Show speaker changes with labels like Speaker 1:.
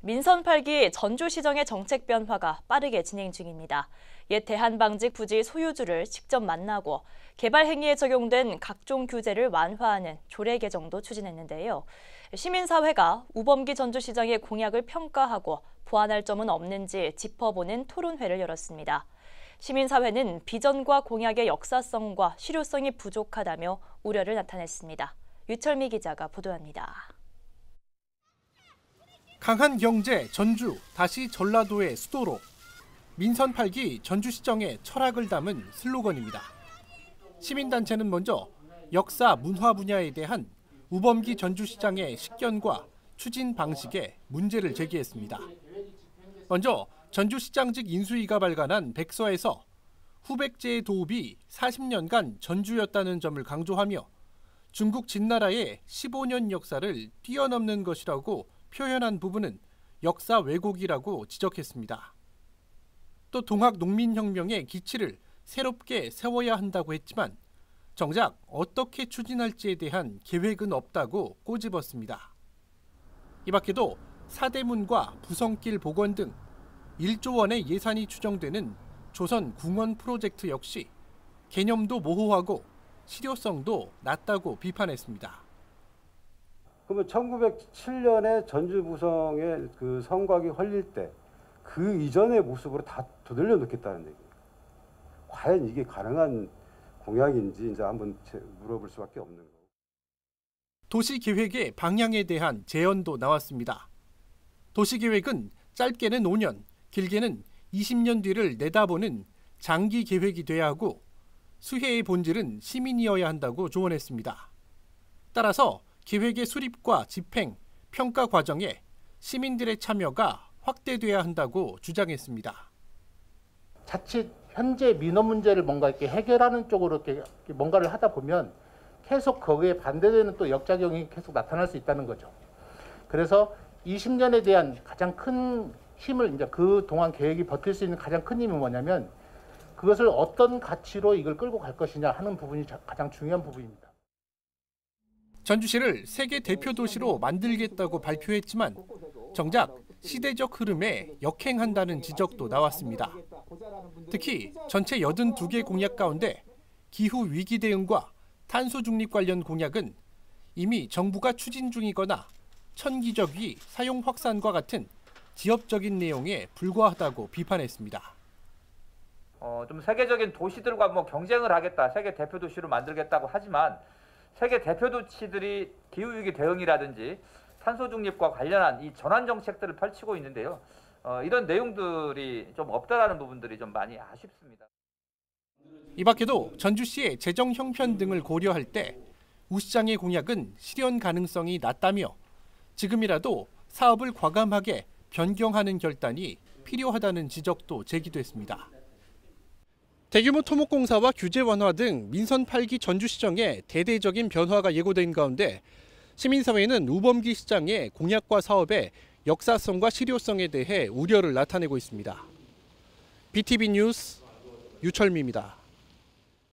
Speaker 1: 민선 8기 전주시정의 정책 변화가 빠르게 진행 중입니다. 옛 대한방직 부지 소유주를 직접 만나고 개발 행위에 적용된 각종 규제를 완화하는 조례 개정도 추진했는데요. 시민사회가 우범기 전주시장의 공약을 평가하고 보완할 점은 없는지 짚어보는 토론회를 열었습니다. 시민사회는 비전과 공약의 역사성과 실효성이 부족하다며 우려를 나타냈습니다. 유철미 기자가 보도합니다.
Speaker 2: 강한 경제 전주, 다시 전라도의 수도로. 민선 8기 전주시정의 철학을 담은 슬로건입니다. 시민단체는 먼저 역사, 문화 분야에 대한 우범기 전주시장의 식견과 추진 방식에 문제를 제기했습니다. 먼저 전주시장직 인수위가 발간한 백서에서 후백제의 도읍이 40년간 전주였다는 점을 강조하며 중국 진나라의 15년 역사를 뛰어넘는 것이라고 표현한 부분은 역사 왜곡이라고 지적했습니다. 또 동학 농민혁명의 기치를 새롭게 세워야 한다고 했지만 정작 어떻게 추진할지에 대한 계획은 없다고 꼬집었습니다. 이 밖에도 사대문과 부성길 복원 등 1조 원의 예산이 추정되는 조선 궁원 프로젝트 역시 개념도 모호하고 실효성도 낮다고 비판했습니다.
Speaker 3: 그러면 1907년에 전주 부성의 그 성곽이 헐릴 때 그 이전의 모습으로 다 되돌려 놓겠다는 얘기예요. 과연 이게 가능한 공약인지 이제 한번 물어볼 수밖에 없는 거고.
Speaker 2: 도시계획의 방향에 대한 제언도 나왔습니다. 도시계획은 짧게는 5년, 길게는 20년 뒤를 내다보는 장기 계획이 돼야 하고 수혜의 본질은 시민이어야 한다고 조언했습니다. 따라서 계획의 수립과 집행, 평가 과정에 시민들의 참여가 확대돼야 한다고 주장했습니다.
Speaker 4: 자칫 현재 민원 문제를 뭔가 이렇게 해결하는 쪽으로 이렇게 뭔가를 하다 보면 계속 거기에 반대되는 또 역작용이 계속 나타날 수 있다는 거죠. 그래서 20년에 대한 가장 큰 힘을 이제 그 동안 계획이 버틸 수 있는 가장 큰 힘은 뭐냐면 그것을 어떤 가치로 이걸 끌고 갈 것이냐 하는 부분이 가장 중요한 부분입니다.
Speaker 2: 전주시를 세계 대표 도시로 만들겠다고 발표했지만 정작 시대적 흐름에 역행한다는 지적도 나왔습니다. 특히 전체 82개 공약 가운데 기후 위기 대응과 탄소 중립 관련 공약은 이미 정부가 추진 중이거나 천기저귀 사용 확산과 같은 지엽적인 내용에 불과하다고 비판했습니다.
Speaker 5: 좀 세계적인 도시들과 경쟁을 하겠다, 세계 대표 도시로 만들겠다고 하지만 세계 대표 도시들이 기후 위기 대응이라든지 탄소 중립과 관련한 이 전환 정책들을 펼치고 있는데요. 이런 내용들이 좀 없다라는 부분들이 좀 많이 아쉽습니다.
Speaker 2: 이 밖에도 전주시의 재정 형편 등을 고려할 때 우 시장의 공약은 실현 가능성이 낮다며 지금이라도 사업을 과감하게 변경하는 결단이 필요하다는 지적도 제기됐습니다. 대규모 토목공사와 규제 완화 등 민선 8기 전주시정에 대대적인 변화가 예고된 가운데 시민사회는 우범기 시장의 공약과 사업의 역사성과 실효성에 대해 우려를 나타내고 있습니다. BTV 뉴스 유철미입니다.